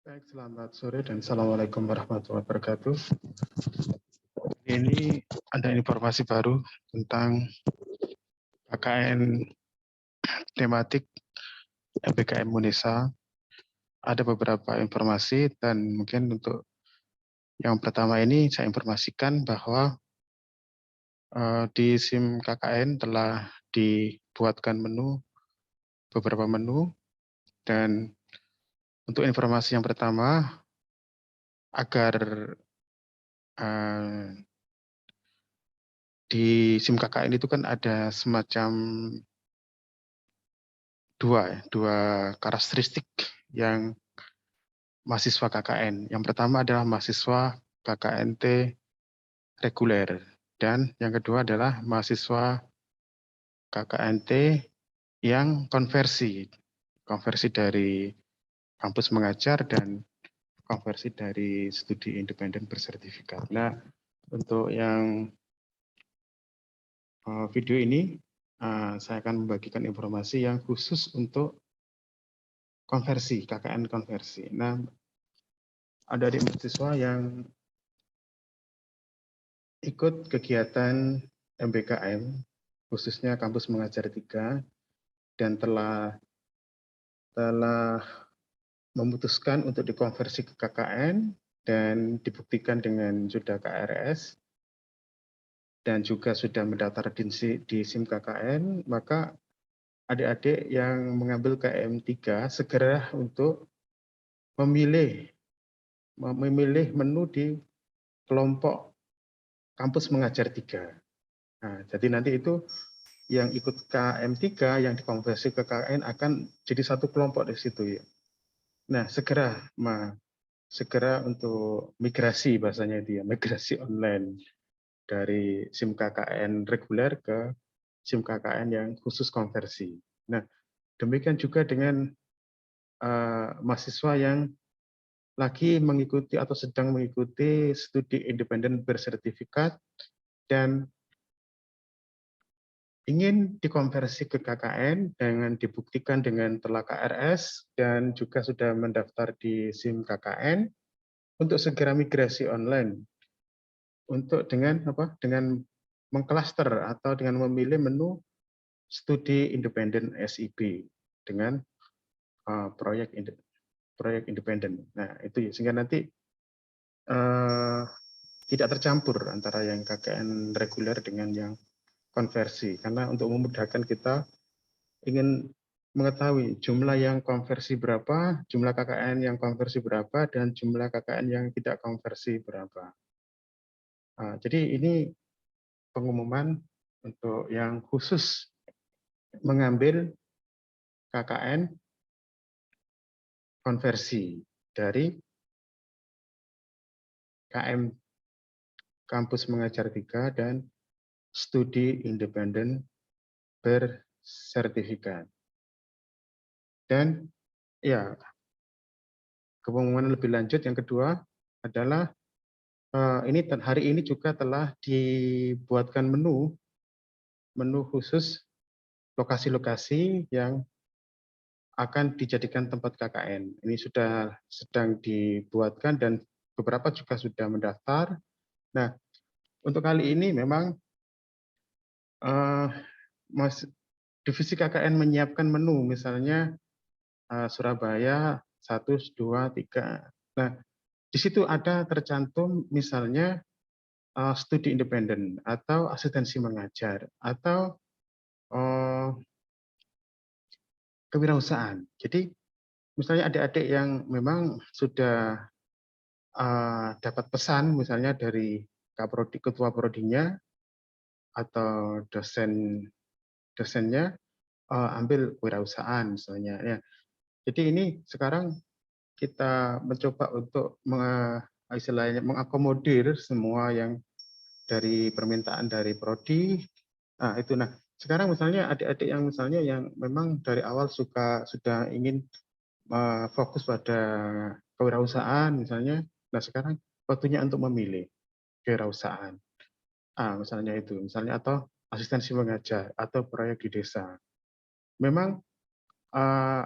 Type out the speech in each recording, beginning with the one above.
Baik, selamat sore dan Assalamualaikum warahmatullahi wabarakatuh. Ini ada informasi baru tentang KKN tematik MBKM Unesa. Ada beberapa informasi dan mungkin untuk yang pertama ini saya informasikan bahwa di SIM KKN telah dibuatkan beberapa menu, dan untuk informasi yang pertama, agar di SIM KKN itu kan ada semacam dua karakteristik yang mahasiswa KKN. Yang pertama adalah mahasiswa KKNT reguler, dan yang kedua adalah mahasiswa KKNT yang konversi dari kampus mengajar dan konversi dari studi independen bersertifikat. Nah, untuk yang video ini saya akan membagikan informasi yang khusus untuk konversi, KKN konversi. Nah, ada adik mahasiswa yang ikut kegiatan MBKM, khususnya kampus mengajar 3, dan telah memutuskan untuk dikonversi ke KKN dan dibuktikan dengan sudah KRS dan juga sudah mendaftar di SIM KKN, maka adik-adik yang mengambil KM 3 segera untuk memilih menu di kelompok kampus mengajar 3. Nah, jadi nanti itu yang ikut KM3 yang dikonversi ke KKN akan jadi satu kelompok di situ ya. Nah, segera untuk migrasi, bahasanya itu ya, migrasi online dari SIM KKN reguler ke SIM KKN yang khusus konversi. Nah, demikian juga dengan mahasiswa yang lagi mengikuti atau sedang mengikuti studi independen bersertifikat dan ingin dikonversi ke KKN dengan dibuktikan dengan telah KRS dan juga sudah mendaftar di SIM KKN untuk segera migrasi online untuk dengan mengklaster atau dengan memilih menu studi independen SIB dengan proyek independen. Nah, itu sehingga nanti tidak tercampur antara yang KKN reguler dengan yang konversi, karena untuk memudahkan kita ingin mengetahui jumlah yang konversi berapa, jumlah KKN yang konversi berapa, dan jumlah KKN yang tidak konversi berapa. Jadi ini pengumuman untuk yang khusus mengambil KKN konversi dari KM Kampus Mengajar 3 dan Studi Independen Bersertifikat. Dan ya, pengumuman lebih lanjut yang kedua adalah hari ini juga telah dibuatkan menu khusus lokasi-lokasi yang akan dijadikan tempat KKN. Ini sudah sedang dibuatkan dan beberapa juga sudah mendaftar. Nah, untuk kali ini memang divisi KKN menyiapkan menu, misalnya Surabaya 1, 2, 3. Nah, di situ ada tercantum misalnya studi independen atau asistensi mengajar atau kewirausahaan. Jadi misalnya adik-adik yang memang sudah dapat pesan misalnya dari Kaprodi, ketua prodinya atau dosennya ambil kewirausahaan misalnya. Ya. Jadi ini sekarang kita mencoba untuk istilahnya mengakomodir semua yang dari permintaan dari prodi. Nah, itu. Nah, sekarang misalnya adik-adik yang misalnya yang memang dari awal sudah ingin fokus pada kewirausahaan misalnya. Nah, sekarang waktunya untuk memilih kewirausahaan. Misalnya itu, misalnya atau asistensi mengajar atau proyek di desa. Memang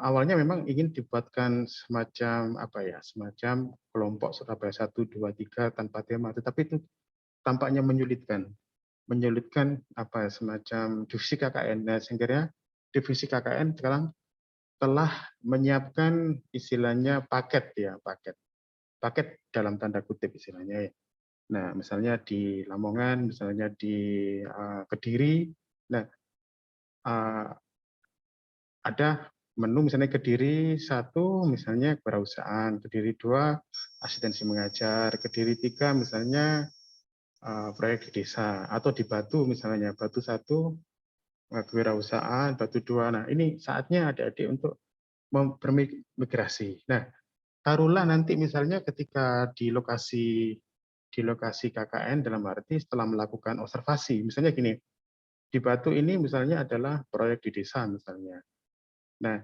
awalnya memang ingin dibuatkan semacam apa ya, semacam kelompok Surabaya 1, 2, 3 tanpa tema, tetapi itu tampaknya menyulitkan. Menyulitkan apa, semacam divisi KKN. Nah, sehingga divisi KKN sekarang telah menyiapkan istilahnya paket ya, paket dalam tanda kutip istilahnya ya. Nah, misalnya di Lamongan, misalnya di Kediri. Nah, ada menu misalnya Kediri 1 misalnya kewirausahaan, Kediri 2 asistensi mengajar, Kediri 3 misalnya proyek di desa, atau di Batu misalnya Batu 1 kewirausahaan, Batu 2. Nah, ini saatnya adik-adik untuk bermigrasi. Nah, taruhlah nanti misalnya ketika di lokasi KKN dalam arti setelah melakukan observasi, misalnya gini, di Batu ini misalnya adalah proyek di desa misalnya. Nah,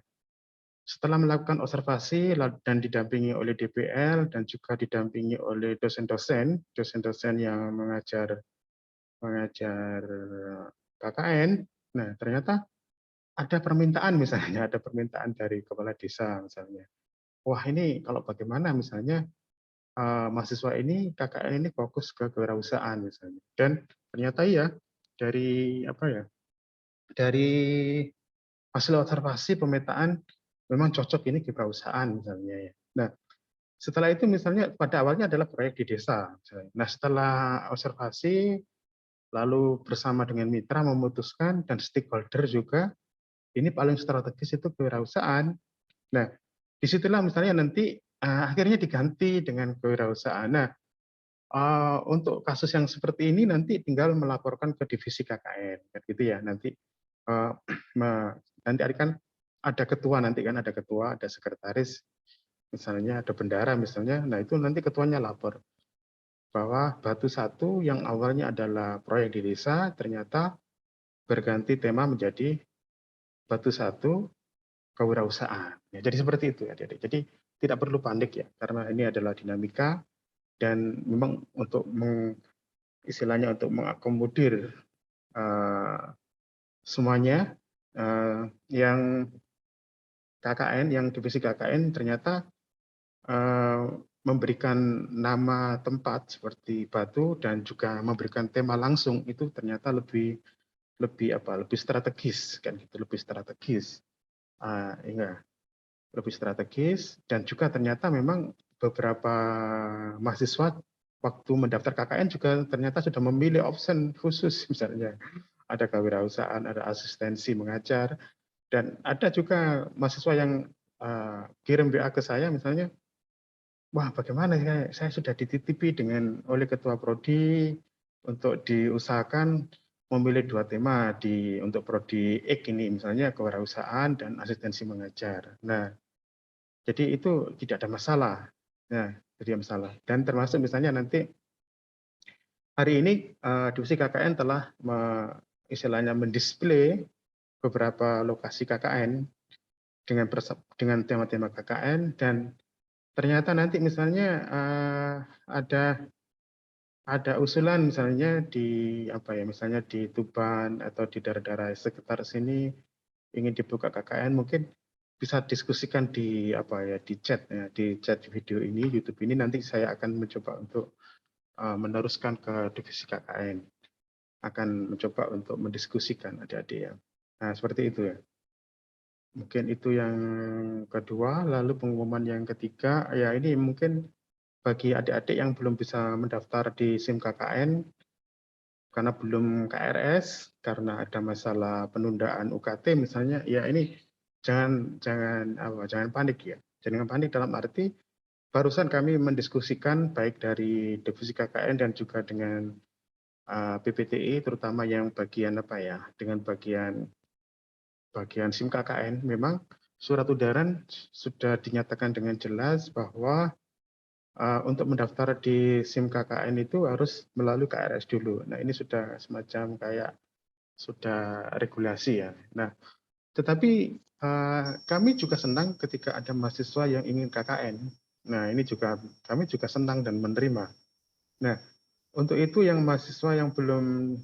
setelah melakukan observasi dan didampingi oleh DPL dan juga didampingi oleh dosen-dosen yang mengajar KKN, nah ternyata ada permintaan misalnya, ada permintaan dari kepala desa misalnya. Wah, ini kalau bagaimana misalnya mahasiswa ini KKN ini fokus ke kewirausahaan misalnya. Dan ternyata ya dari apa ya? Dari hasil observasi pemetaan memang cocok ini kewirausahaan misalnya ya. Nah, setelah itu misalnya pada awalnya adalah proyek di desa. Misalnya. Nah, setelah observasi lalu bersama dengan mitra memutuskan dan stakeholder juga ini paling strategis itu kewirausahaan. Nah, disitulah misalnya nanti akhirnya diganti dengan kewirausahaan. Nah, untuk kasus yang seperti ini nanti tinggal melaporkan ke divisi KKN, gitu ya. Nanti nanti kan ada ketua, nanti kan ada ketua, ada sekretaris, misalnya ada bendara misalnya. Nah, itu nanti ketuanya lapor bahwa Batu 1 yang awalnya adalah proyek di desa ternyata berganti tema menjadi Batu 1 kewirausahaan. Ya, jadi seperti itu ya, Adik. Jadi tidak perlu panik ya, karena ini adalah dinamika dan memang untuk istilahnya untuk mengakomodir semuanya yang KKN, yang divisi KKN ternyata memberikan nama tempat seperti Batu dan juga memberikan tema langsung itu ternyata lebih strategis kan gitu, lebih strategis. Iya, lebih strategis dan juga ternyata memang beberapa mahasiswa waktu mendaftar KKN juga ternyata sudah memilih option khusus, misalnya ada kewirausahaan, ada asistensi mengajar, dan ada juga mahasiswa yang kirim WA ke saya misalnya, wah bagaimana saya sudah dititipi oleh ketua prodi untuk diusahakan memilih 2 tema untuk prodi X ini, misalnya kewirausahaan dan asistensi mengajar. Nah, jadi itu tidak ada masalah. Nah, jadi masalah. Dan termasuk misalnya nanti hari ini divisi KKN telah istilahnya mendisplay beberapa lokasi KKN dengan tema-tema KKN, dan ternyata nanti misalnya ada usulan misalnya misalnya di Tuban atau di daerah-daerah sekitar sini ingin dibuka KKN, mungkin bisa diskusikan di chat ya, di chat video ini, YouTube ini, nanti saya akan mencoba untuk meneruskan ke divisi KKN, akan mencoba untuk mendiskusikan adik-adik ya. Nah, seperti itu ya. Mungkin itu yang kedua, lalu pengumuman yang ketiga, ya ini mungkin bagi adik-adik yang belum bisa mendaftar di SIM KKN karena belum KRS, karena ada masalah penundaan UKT misalnya, ya ini jangan panik ya. Jangan panik dalam arti barusan kami mendiskusikan baik dari divisi KKN dan juga dengan PPTI, terutama yang bagian dengan bagian SIM KKN, memang surat edaran sudah dinyatakan dengan jelas bahwa untuk mendaftar di SIM KKN itu harus melalui KRS dulu. Nah, ini sudah semacam kayak sudah regulasi ya. Nah, tetapi kami juga senang ketika ada mahasiswa yang ingin KKN. Nah, ini juga kami juga senang dan menerima. Nah, untuk itu yang mahasiswa yang belum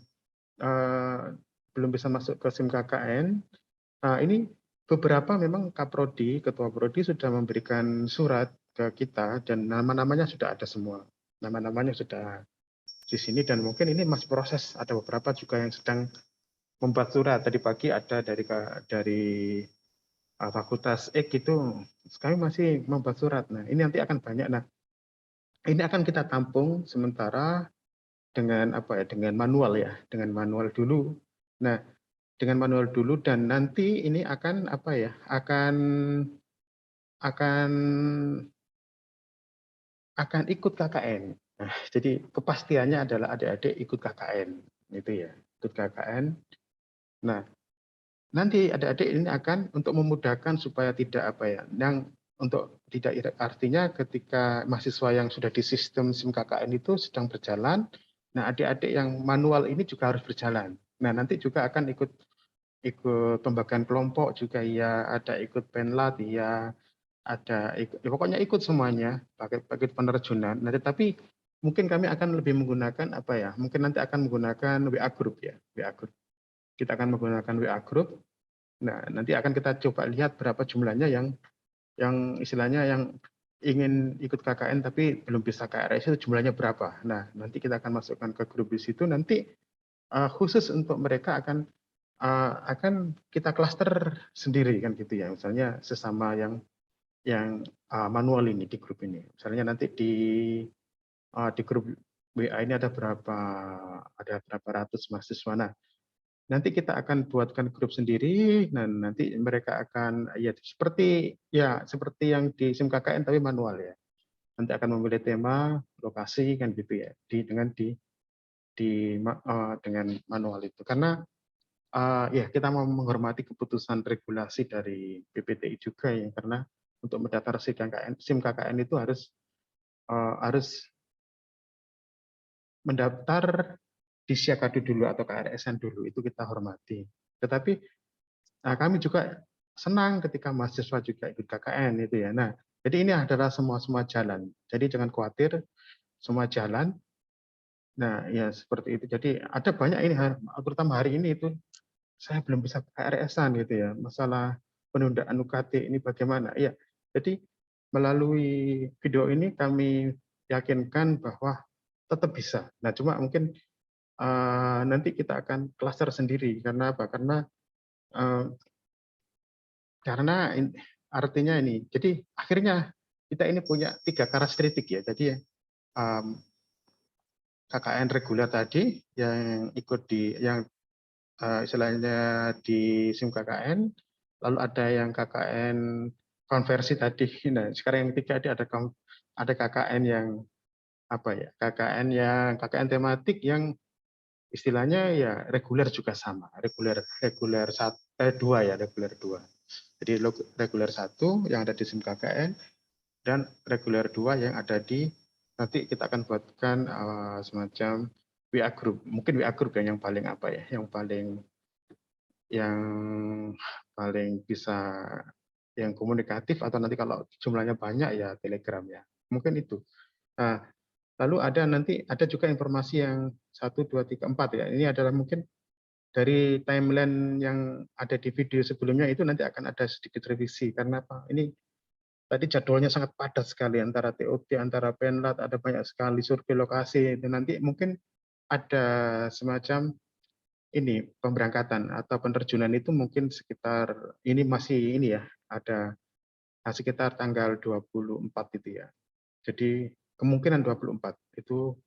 bisa masuk ke SIM KKN, ini beberapa memang Kaprodi, Ketua Prodi sudah memberikan surat ke kita dan nama-namanya sudah ada semua. Nama-namanya sudah di sini dan mungkin ini masih proses. Ada beberapa juga yang sedang membuat surat. Tadi pagi ada dari Fakultas X itu kami masih membuat surat. Nah, ini nanti akan banyak. Nah, ini akan kita tampung sementara dengan apa ya? Dengan manual ya, dengan manual dulu. Nah, dengan manual dulu dan nanti ini akan apa ya? Akan akan ikut KKN. Nah, jadi kepastiannya adalah adik-adik ikut KKN, itu ya, ikut KKN. Nah, nanti adik-adik ini akan untuk memudahkan supaya tidak apa ya, yang untuk tidak artinya ketika mahasiswa yang sudah di sistem SIM KKN itu sedang berjalan, nah adik-adik yang manual ini juga harus berjalan. Nah, nanti juga akan ikut pembagian kelompok juga ya, ada ikut penlat ya, ada ikut, ya pokoknya ikut semuanya pakai penerjunan. Nah, tetapi mungkin kami akan lebih menggunakan apa ya? Mungkin nanti akan menggunakan WA group ya, WA group. Kita akan menggunakan WA group. Nah, nanti akan kita coba lihat berapa jumlahnya yang istilahnya yang ingin ikut KKN tapi belum bisa KRS itu jumlahnya berapa. Nah, nanti kita akan masukkan ke grup di situ. Nanti khusus untuk mereka akan kita klaster sendiri kan gitu ya. Misalnya sesama yang manual ini di grup ini. Misalnya nanti di grup WA ini ada berapa ratus mahasiswa. Nah, nanti kita akan buatkan grup sendiri dan nanti mereka akan ya seperti yang di SIM KKN tapi manual ya. Nanti akan memilih tema, lokasi kan gitu ya. Dengan manual itu. Karena ya kita mau menghormati keputusan regulasi dari PPTI juga ya karena untuk mendaftar SIM KKN itu harus mendaftar di Siakadu dulu atau KRS-an dulu, itu kita hormati. Tetapi kami juga senang ketika mahasiswa juga ikut KKN itu ya. Nah, jadi ini adalah semua jalan. Jadi jangan khawatir, semua jalan. Nah, ya seperti itu. Jadi ada banyak ini, terutama hari ini itu saya belum bisa KRS-an gitu ya. Masalah penundaan UKT ini bagaimana? Iya. Jadi melalui video ini kami yakinkan bahwa tetap bisa. Nah, cuma mungkin nanti kita akan klaster sendiri karena apa? Uh, karena artinya ini. Jadi akhirnya kita ini punya 3 karakteristik ya. Jadi KKN reguler tadi yang ikut yang istilahnya di SIM KKN, lalu ada yang KKN konversi tadi. Nah, sekarang yang ketiga ada KKN yang apa ya? KKN tematik yang istilahnya ya reguler juga sama, reguler dua ya, reguler dua. Jadi reguler 1 yang ada di SIM KKN dan reguler 2 yang ada di nanti kita akan buatkan semacam WA group. Mungkin WA group yang paling apa ya, yang paling bisa yang komunikatif atau nanti kalau jumlahnya banyak ya Telegram ya. Mungkin itu. Nah, lalu ada juga informasi yang 1, 2, 3, 4 ya. Ini adalah mungkin dari timeline yang ada di video sebelumnya itu nanti akan ada sedikit revisi karena apa? Ini tadi jadwalnya sangat padat sekali antara TOT, antara penlat, ada banyak sekali survei lokasi. Dan nanti mungkin ada semacam ini pemberangkatan atau penerjunan itu mungkin sekitar ini masih ini ya, ada sekitar tanggal 24 itu ya. Jadi kemungkinan 24 itu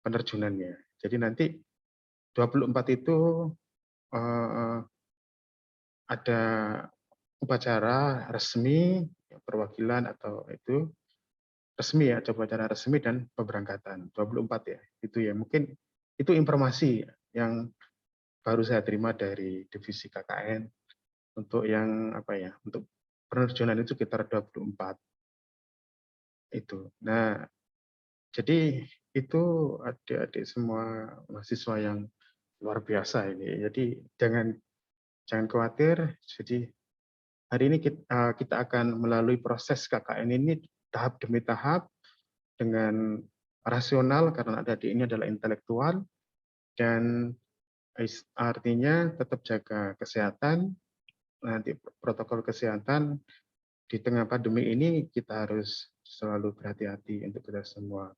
penerjunannya. Jadi nanti 24 itu ada upacara resmi, perwakilan atau itu resmi ya, coba acara resmi dan pemberangkatan 24 ya. Itu ya mungkin itu informasi yang baru saya terima dari divisi KKN untuk yang apa ya, untuk penerjunan itu sekitar 24 itu. Nah, jadi itu adik-adik semua mahasiswa yang luar biasa ini. Jadi jangan khawatir. Jadi hari ini kita akan melalui proses KKN ini tahap demi tahap dengan rasional karena adik-adik ini adalah intelektual dan artinya tetap jaga kesehatan, nanti protokol kesehatan di tengah pandemi ini kita harus selalu berhati-hati untuk kita semua.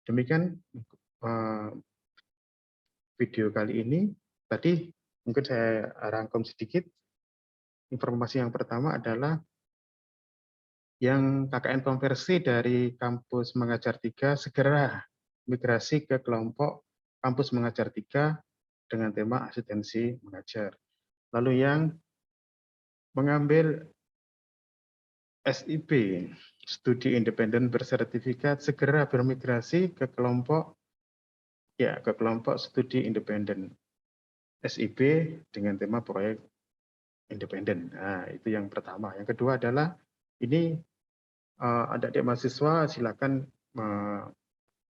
Demikian video kali ini. Tadi mungkin saya rangkum sedikit. Informasi yang pertama adalah yang KKN konversi dari kampus mengajar 3 segera migrasi ke kelompok kampus mengajar 3 dengan tema asistensi mengajar. Lalu yang mengambil SIB, studi independen bersertifikat, segera bermigrasi ke kelompok studi independen SIB dengan tema proyek independen. Nah, itu yang pertama. Yang kedua adalah ini adik-adik mahasiswa silakan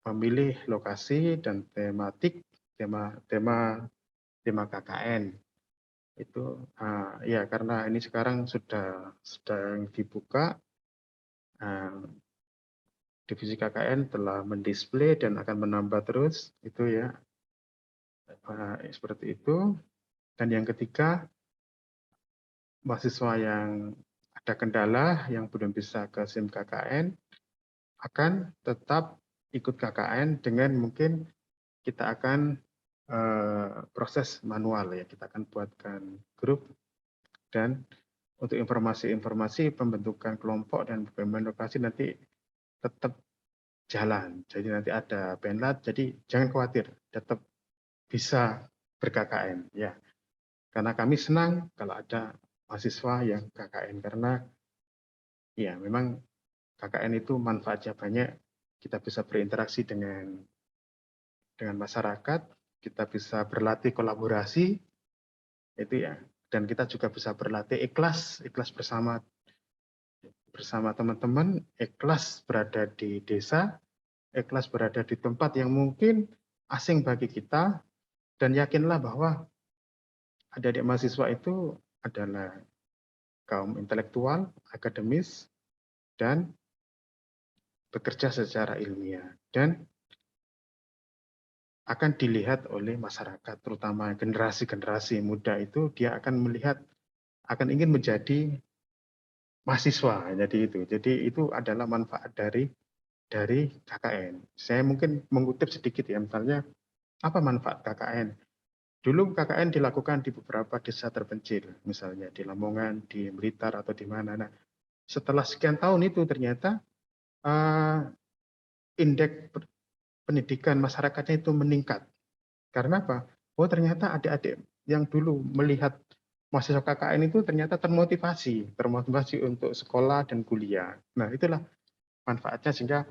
memilih lokasi dan tema KKN. Itu ya karena ini sekarang sedang dibuka, divisi KKN telah mendisplay dan akan menambah terus itu ya, seperti itu. Dan yang ketiga, mahasiswa yang ada kendala yang belum bisa ke SIM KKN akan tetap ikut KKN dengan mungkin kita akan proses manual ya, kita akan buatkan grup, dan untuk informasi-informasi pembentukan kelompok dan pembagian lokasi nanti tetap jalan. Jadi nanti ada penlat, jadi jangan khawatir, tetap bisa ber-KKN ya. Karena kami senang kalau ada mahasiswa yang KKN karena ya memang KKN itu manfaatnya banyak. Kita bisa berinteraksi dengan masyarakat, kita bisa berlatih kolaborasi, itu ya. Dan kita juga bisa berlatih ikhlas bersama teman-teman, ikhlas berada di desa, ikhlas berada di tempat yang mungkin asing bagi kita, dan yakinlah bahwa adik-adik mahasiswa itu adalah kaum intelektual, akademis, dan bekerja secara ilmiah. Dan akan dilihat oleh masyarakat, terutama generasi-generasi muda itu, dia akan melihat, akan ingin menjadi mahasiswa. Jadi itu adalah manfaat dari KKN. Saya mungkin mengutip sedikit ya, misalnya apa manfaat KKN? Dulu KKN dilakukan di beberapa desa terpencil, misalnya di Lamongan, di Blitar, atau di mana. Nah, setelah sekian tahun itu ternyata indeks pendidikan masyarakatnya itu meningkat. Karena apa? Oh ternyata adik-adik yang dulu melihat mahasiswa KKN itu ternyata termotivasi untuk sekolah dan kuliah. Nah itulah manfaatnya, sehingga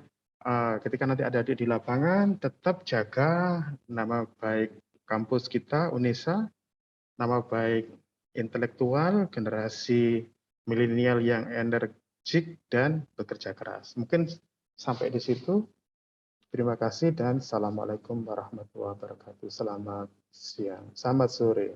ketika nanti adik-adik di lapangan tetap jaga nama baik kampus kita UNESA, nama baik intelektual generasi milenial yang energik dan bekerja keras. Mungkin sampai di situ. Terima kasih dan Assalamualaikum warahmatullahi wabarakatuh. Selamat siang, selamat sore.